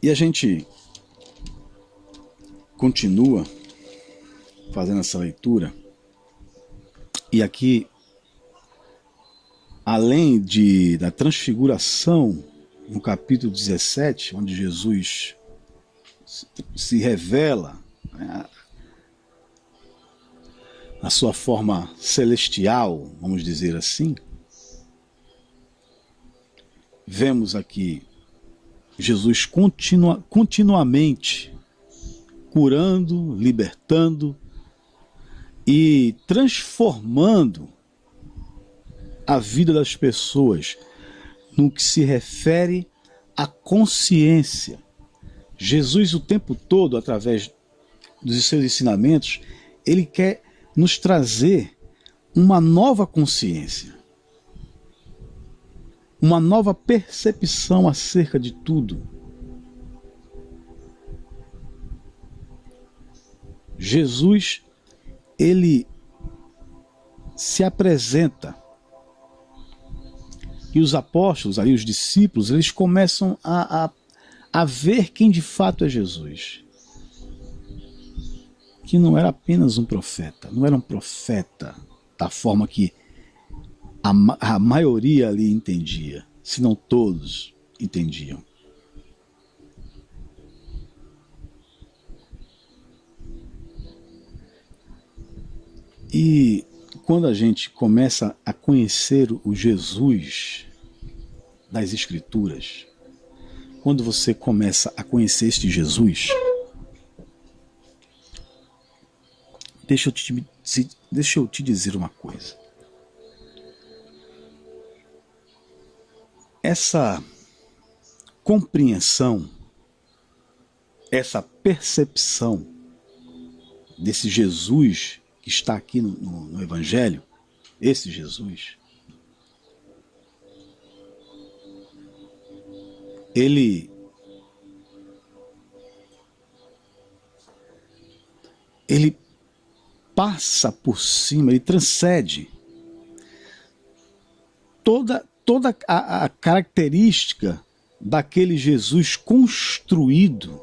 E a gente continua fazendo essa leitura, e aqui, além da transfiguração, no capítulo 17, onde Jesus se revela, né, a sua forma celestial, vamos dizer assim, vemos aqui Jesus continuamente curando, libertando e transformando a vida das pessoas no que se refere à consciência. Jesus, o tempo todo, através dos seus ensinamentos, ele quer nos trazer uma nova consciência, uma nova percepção acerca de tudo. Jesus, ele se apresenta e os apóstolos, ali, os discípulos, eles começam a ver quem de fato é Jesus. Que não era apenas um profeta, não era um profeta da forma que a maioria ali entendia, se não todos entendiam. E quando a gente começa a conhecer o Jesus das Escrituras, quando você começa a conhecer este Jesus, deixa eu te dizer uma coisa. Essa compreensão, essa percepção desse Jesus que está aqui no Evangelho, esse Jesus, ele passa por cima, ele transcende toda a característica daquele Jesus construído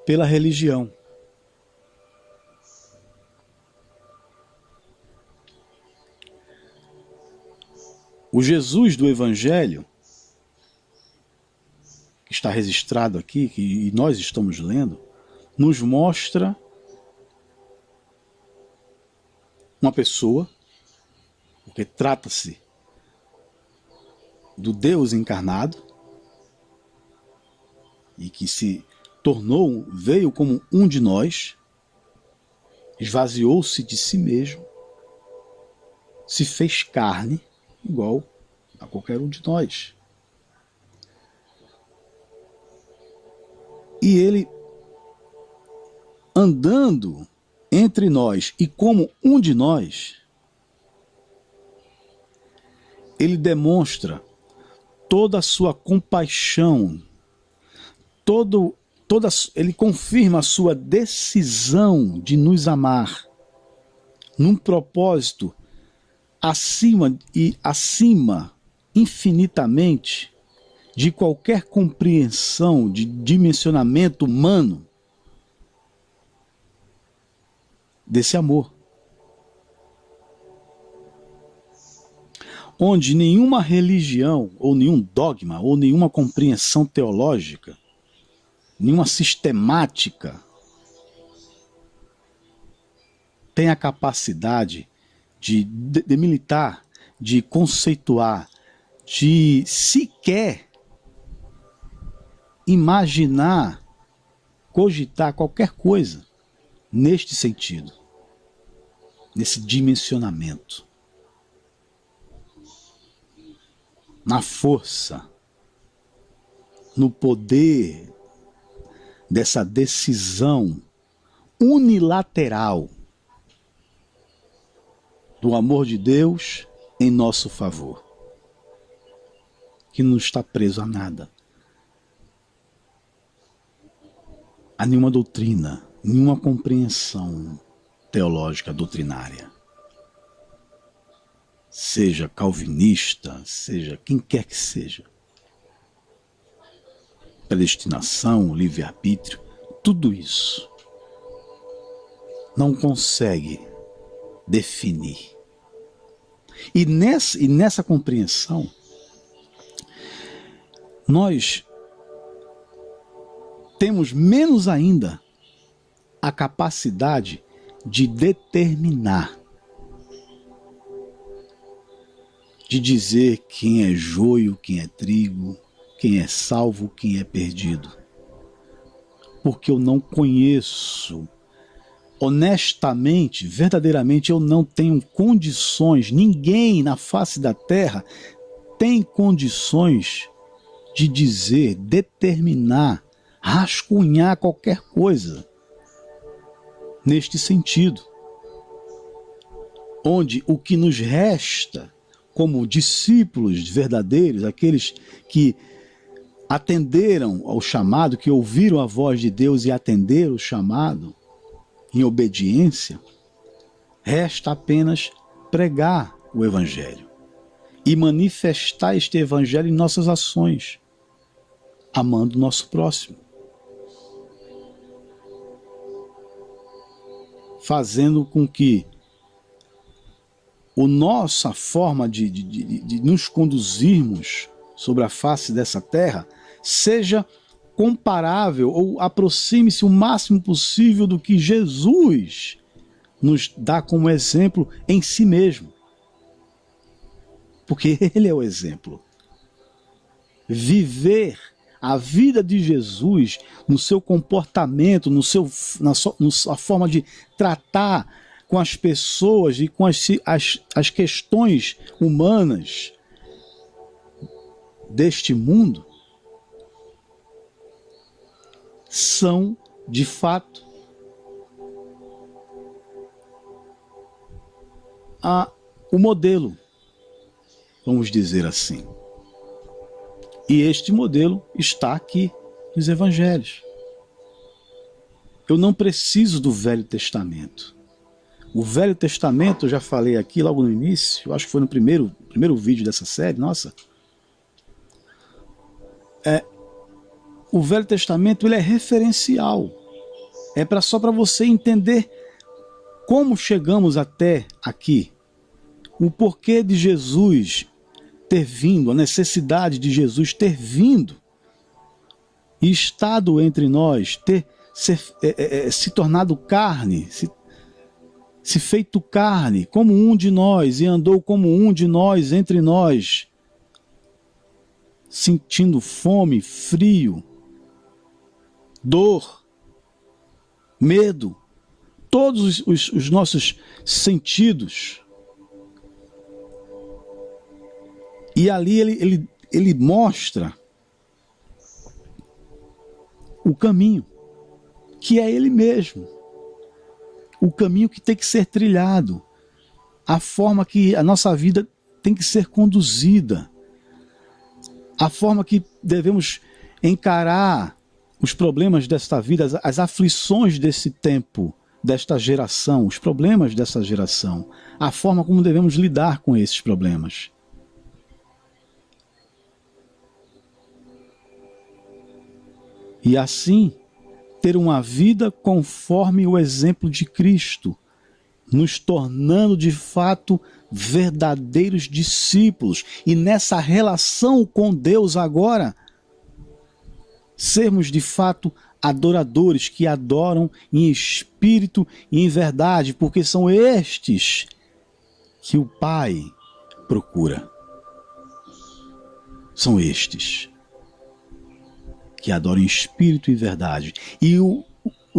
pela religião. O Jesus do Evangelho, que está registrado aqui, e nós estamos lendo, nos mostra uma pessoa, porque trata-se do Deus encarnado, e que se veio como um de nós, esvaziou-se de si mesmo, se fez carne, igual a qualquer um de nós. E ele, andando entre nós e como um de nós, ele demonstra toda a sua compaixão, ele confirma a sua decisão de nos amar, num propósito acima infinitamente de qualquer compreensão de dimensionamento humano desse amor. Onde nenhuma religião, ou nenhum dogma, ou nenhuma compreensão teológica, nenhuma sistemática tem a capacidade de delimitar, de conceituar, de sequer imaginar, cogitar qualquer coisa neste sentido, nesse dimensionamento, na força, no poder dessa decisão unilateral do amor de Deus em nosso favor, que não está preso a nada, a nenhuma doutrina, nenhuma compreensão teológica doutrinária, seja calvinista, seja quem quer que seja. predestinação, livre-arbítrio, tudo isso não consegue definir. E nessa compreensão, nós temos menos ainda a capacidade de determinar, de dizer quem é joio, quem é trigo, quem é salvo, quem é perdido. Porque eu não conheço, honestamente, verdadeiramente, eu não tenho condições, ninguém na face da terra tem condições de dizer, determinar, rascunhar qualquer coisa neste sentido, onde o que nos resta como discípulos verdadeiros, aqueles que atenderam ao chamado, que ouviram a voz de Deus e atenderam o chamado em obediência, resta apenas pregar o Evangelho e manifestar este Evangelho em nossas ações, amando o nosso próximo, fazendo com que a nossa forma de nos conduzirmos sobre a face dessa terra seja comparável ou aproxime-se o máximo possível do que Jesus nos dá como exemplo em si mesmo. Porque Ele é o exemplo. Viver a vida de Jesus no seu comportamento, na sua forma de tratar com as pessoas e com as questões humanas deste mundo, são, de fato, o modelo, vamos dizer assim. E este modelo está aqui nos Evangelhos. Eu não preciso do Velho Testamento. O Velho Testamento, eu já falei aqui logo no início, eu acho que foi no primeiro vídeo dessa série, nossa. O Velho Testamento, ele é referencial. É só para você entender como chegamos até aqui. O porquê de Jesus ter vindo, a necessidade de Jesus ter vindo e estado entre nós, se tornado carne, se feito carne, como um de nós, e andou como um de nós entre nós, sentindo fome, frio, dor, medo, todos os nossos sentidos. E ali ele mostra o caminho, que é Ele mesmo. O caminho que tem que ser trilhado. A forma que a nossa vida tem que ser conduzida. A forma que devemos encarar os problemas desta vida, as aflições desse tempo, desta geração, os problemas dessa geração. A forma como devemos lidar com esses problemas. E assim, ter uma vida conforme o exemplo de Cristo, nos tornando de fato verdadeiros discípulos. E nessa relação com Deus agora, sermos de fato adoradores que adoram em espírito e em verdade, porque são estes que o Pai procura. São estes que adoram em espírito e verdade. E o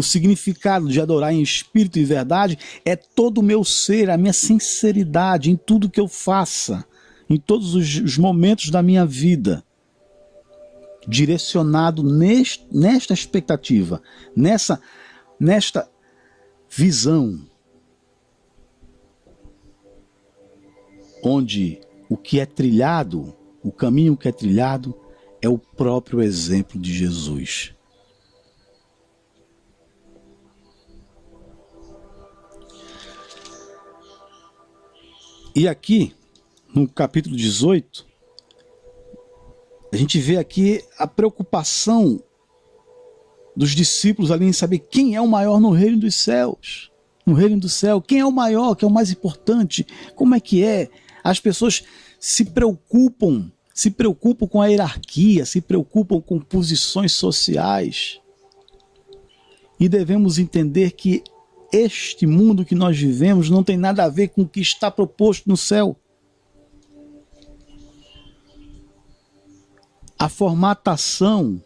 significado de adorar em espírito e verdade é todo o meu ser, a minha sinceridade em tudo que eu faça, em todos os momentos da minha vida, direcionado nesta expectativa, nesta visão, onde o que é trilhado, o caminho que é trilhado, é o próprio exemplo de Jesus. E aqui, no capítulo 18, A gente vê aqui a preocupação dos discípulos ali em saber quem é o maior no reino dos céus. No reino do céu, quem é o maior, quem é o mais importante, como é que é? As pessoas se preocupam com a hierarquia, se preocupam com posições sociais. E devemos entender que este mundo que nós vivemos não tem nada a ver com o que está proposto no céu. A formatação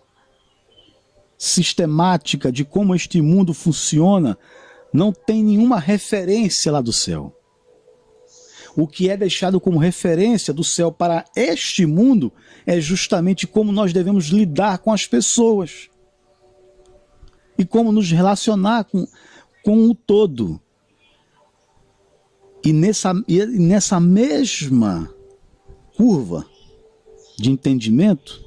sistemática de como este mundo funciona não tem nenhuma referência lá do céu. O que é deixado como referência do céu para este mundo é justamente como nós devemos lidar com as pessoas e como nos relacionar com o todo. E nessa mesma curva de entendimento,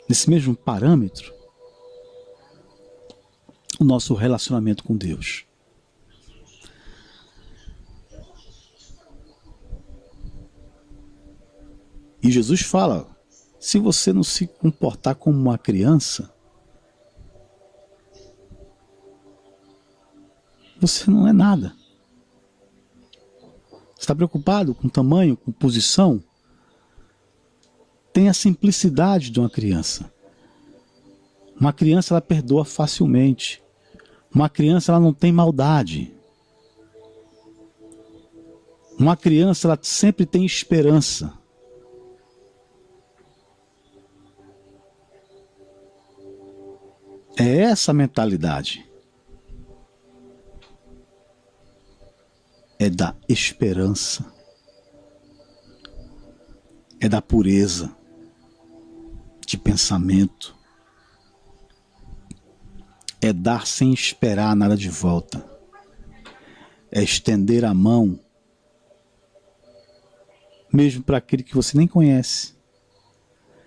nesse mesmo parâmetro, o nosso relacionamento com Deus. E Jesus fala, se você não se comportar como uma criança, você não é nada. Você está preocupado com tamanho, com posição? Tenha a simplicidade de uma criança. Uma criança, ela perdoa facilmente. Uma criança, ela não tem maldade. Uma criança, ela sempre tem esperança. É essa a mentalidade. É da esperança. É da pureza de pensamento. É dar sem esperar nada de volta. É estender a mão, mesmo para aquele que você nem conhece.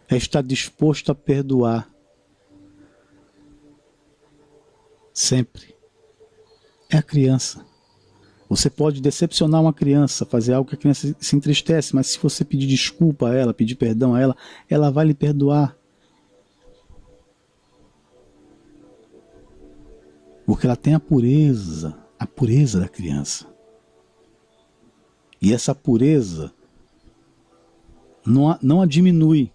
É estar disposto a perdoar. Sempre. É a criança. Você pode decepcionar uma criança, fazer algo que a criança se entristece, mas se você pedir desculpa a ela, pedir perdão a ela, ela vai lhe perdoar. Porque ela tem a pureza da criança. E essa pureza não a diminui.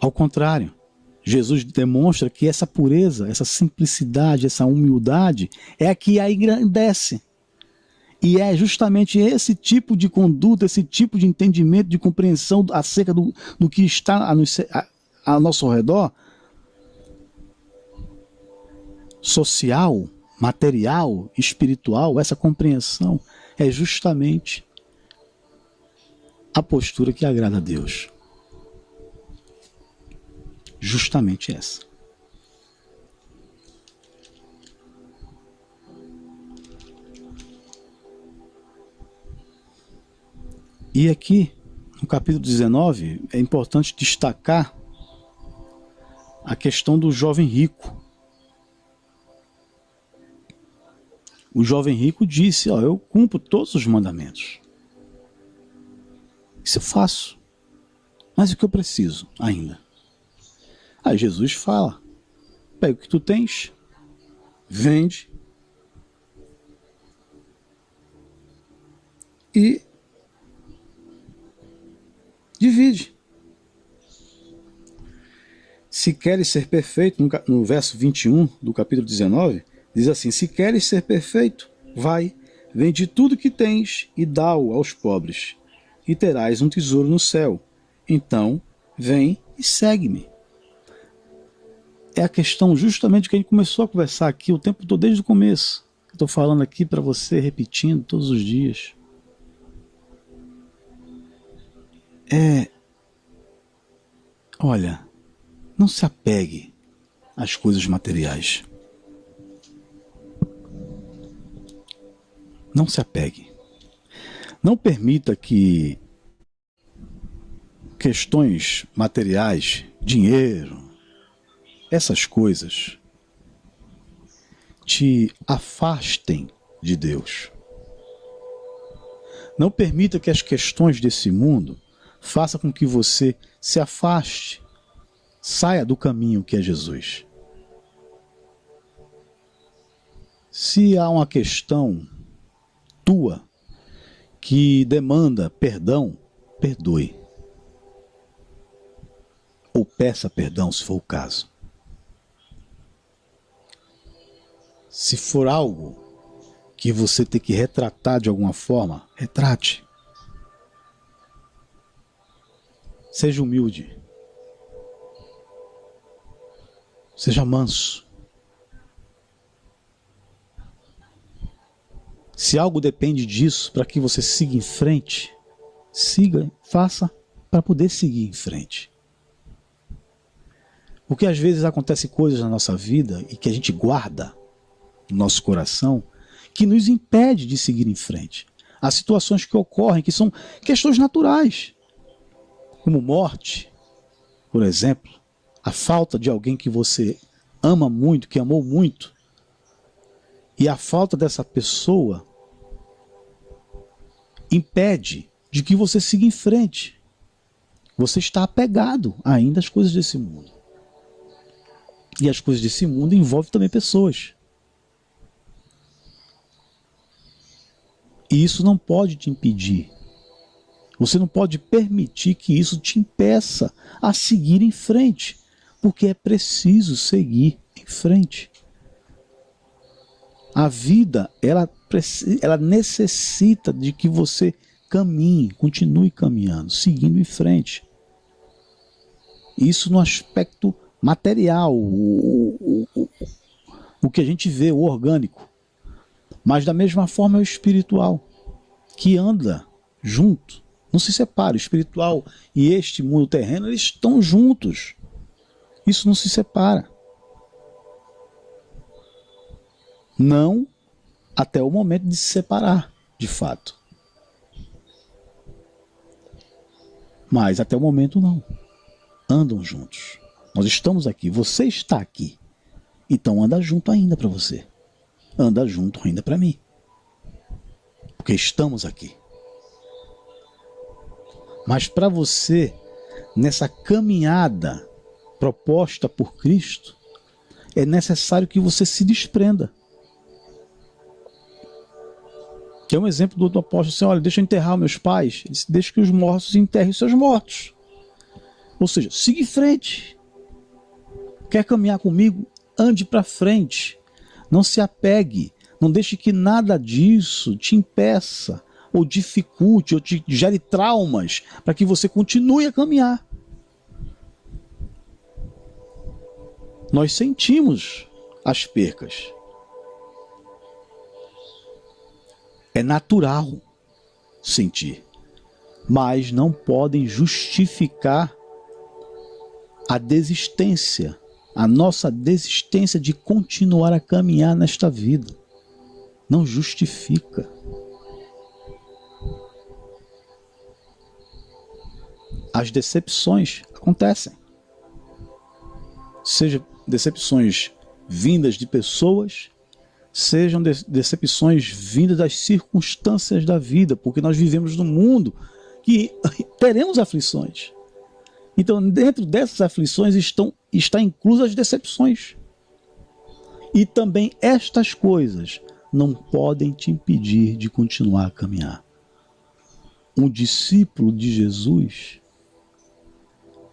Ao contrário, Jesus demonstra que essa pureza, essa simplicidade, essa humildade é a que a engrandece. E é justamente esse tipo de conduta, esse tipo de entendimento, de compreensão acerca do que está ao nosso redor, social, material, espiritual, essa compreensão é justamente a postura que agrada a Deus. Justamente essa. E aqui, no capítulo 19, é importante destacar a questão do jovem rico. O jovem rico disse, eu cumpro todos os mandamentos. Isso eu faço. Mas o que eu preciso ainda? Aí Jesus fala, pega o que tu tens, vende e divide. Se queres ser perfeito, no verso 21 do capítulo 19, diz assim, se queres ser perfeito, vai, vende tudo que tens e dá-o aos pobres, e terás um tesouro no céu. Então, vem e segue-me. É a questão justamente que a gente começou a conversar aqui o tempo todo, desde o começo. Estou falando aqui para você, repetindo todos os dias. Olha, não se apegue às coisas materiais. Não se apegue. Não permita que questões materiais, dinheiro, essas coisas te afastem de Deus. Não permita que as questões desse mundo faça com que você se afaste, saia do caminho que é Jesus. Se há uma questão tua que demanda perdão, perdoe. Ou peça perdão, se for o caso. Se for algo que você tem que retratar de alguma forma, retrate. Seja humilde. Seja manso. Se algo depende disso para que você siga em frente, siga, faça para poder seguir em frente. Porque às vezes acontecem coisas na nossa vida e que a gente guarda no nosso coração que nos impede de seguir em frente. Há situações que ocorrem que são questões naturais, como morte, por exemplo, a falta de alguém que você ama muito, que amou muito, e a falta dessa pessoa impede de que você siga em frente. Você está apegado ainda às coisas desse mundo. E as coisas desse mundo envolvem também pessoas. E isso não pode te impedir. Você não pode permitir que isso te impeça a seguir em frente. Porque é preciso seguir em frente. A vida, ela necessita de que você caminhe, continue caminhando, seguindo em frente. Isso no aspecto material, o que a gente vê, o orgânico. Mas da mesma forma é o espiritual, que anda junto, não se separa. O espiritual e este mundo terreno, eles estão juntos. Isso não se separa. Não até o momento de se separar, de fato. Mas até o momento não. Andam juntos. Nós estamos aqui, você está aqui. Então anda junto ainda para você. Anda junto ainda para mim. Porque estamos aqui. Mas para você, nessa caminhada proposta por Cristo, é necessário que você se desprenda. Que é um exemplo do apóstolo assim, olha, deixa eu enterrar meus pais. Ele disse, deixa que os mortos enterrem os seus mortos. Ou seja, siga em frente. Quer caminhar comigo? Ande para frente. Não se apegue. Não deixe que nada disso te impeça, ou dificulte, ou te gere traumas, para que você continue a caminhar. Nós sentimos as percas. É natural sentir, mas não podem justificar a desistência, a nossa desistência de continuar a caminhar nesta vida. Não justifica. As decepções acontecem. Seja decepções vindas de pessoas, sejam decepções vindas das circunstâncias da vida, porque nós vivemos num mundo que teremos aflições. Então, dentro dessas aflições está inclusas as decepções. E também estas coisas não podem te impedir de continuar a caminhar. Um discípulo de Jesus,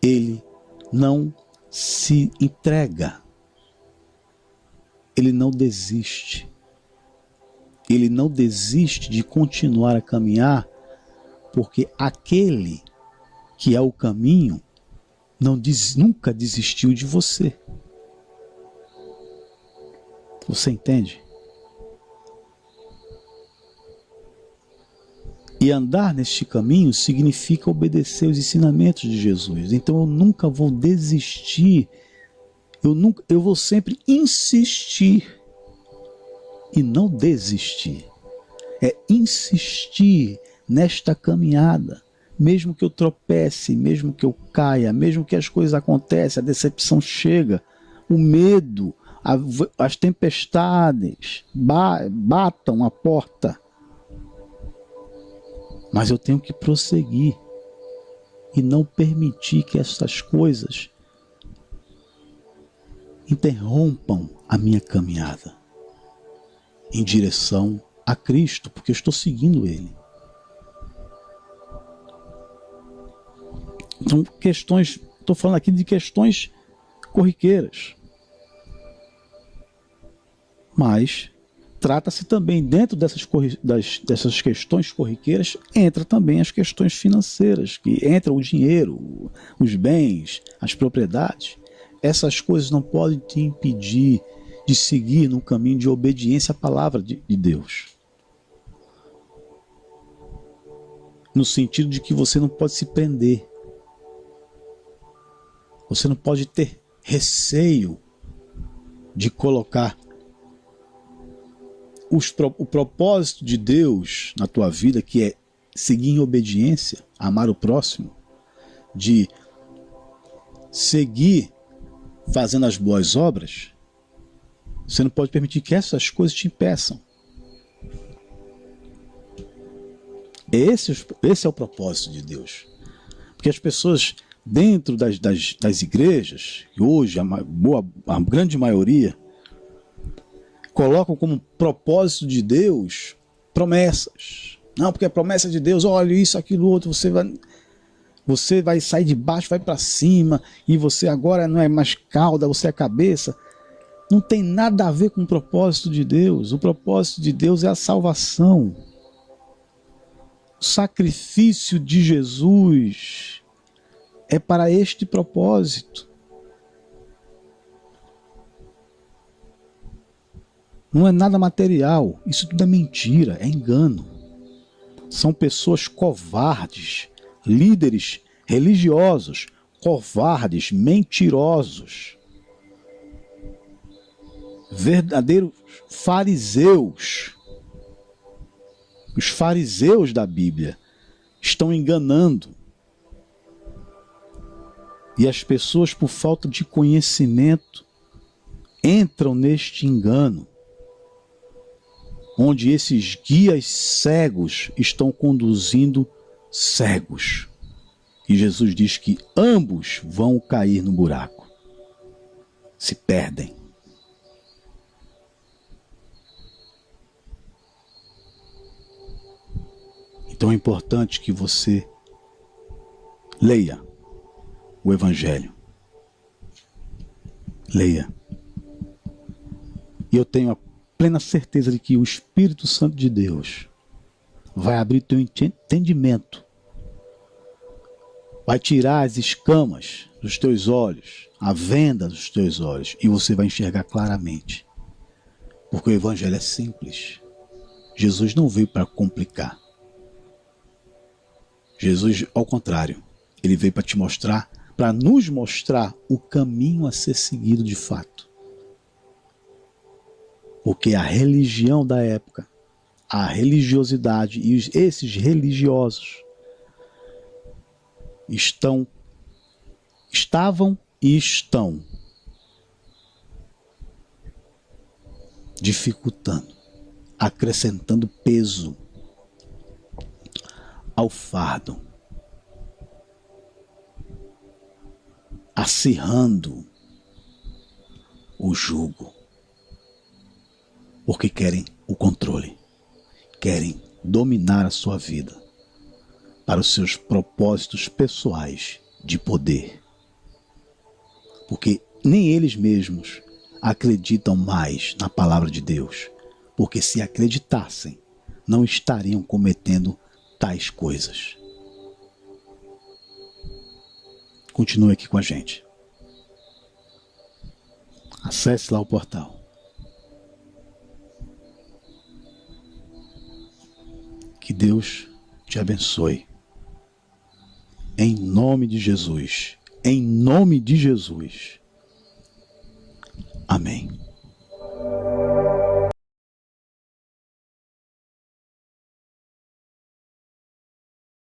ele não se entrega. Ele não desiste. Ele não desiste de continuar a caminhar, porque aquele que é o caminho nunca desistiu de você. Você entende? E andar neste caminho significa obedecer os ensinamentos de Jesus. Então eu nunca vou desistir. Eu vou sempre insistir e não desistir. É insistir nesta caminhada. Mesmo que eu tropece, mesmo que eu caia, mesmo que as coisas aconteçam, a decepção chega, o medo, as tempestades batam a porta. Mas eu tenho que prosseguir. e não permitir que essas coisas interrompam a minha caminhada em direção a Cristo, porque eu estou seguindo Ele. Então, estou falando aqui de questões corriqueiras. Mas trata-se também, dentro dessas questões corriqueiras, entra também as questões financeiras, que entra o dinheiro, os bens, as propriedades. Essas coisas não podem te impedir de seguir no caminho de obediência à palavra de Deus. No sentido de que você não pode se prender. Você não pode ter receio de colocar o propósito de Deus na tua vida, que é seguir em obediência, amar o próximo, de seguir fazendo as boas obras. Você não pode permitir que essas coisas te impeçam. Esse é o propósito de Deus. Porque as pessoas dentro das igrejas, que hoje a grande maioria, colocam como propósito de Deus promessas. Não, porque a promessa de Deus, olha isso, aquilo, outro, você vai sair de baixo, vai para cima, e você agora não é mais cauda, você é cabeça. Não tem nada a ver com o propósito de Deus. O propósito de Deus é a salvação. O sacrifício de Jesus é para este propósito. Não é nada material. Isso tudo é mentira, é engano. São pessoas covardes, líderes religiosos, covardes, mentirosos. Verdadeiros fariseus. Os fariseus da Bíblia estão enganando. E as pessoas, por falta de conhecimento, entram neste engano, onde esses guias cegos estão conduzindo cegos. E Jesus diz que ambos vão cair no buraco. Se perdem. Então é importante que você leia o Evangelho. Leia. E eu tenho a plena certeza de que o Espírito Santo de Deus vai abrir teu entendimento, vai tirar as escamas dos teus olhos, a venda dos teus olhos, e você vai enxergar claramente. Porque o Evangelho é simples. Jesus não veio para complicar. Jesus, ao contrário, ele veio para te mostrar, para nos mostrar o caminho a ser seguido de fato. Porque a religião da época, a religiosidade e esses religiosos estavam e estão dificultando, acrescentando peso ao fardo, acirrando o jugo, porque querem o controle, querem dominar a sua vida para os seus propósitos pessoais de poder, porque nem eles mesmos acreditam mais na palavra de Deus, porque se acreditassem, não estariam cometendo tais coisas. Continue aqui com a gente. Acesse lá o portal. Que Deus te abençoe. Em nome de Jesus. Em nome de Jesus. Amém.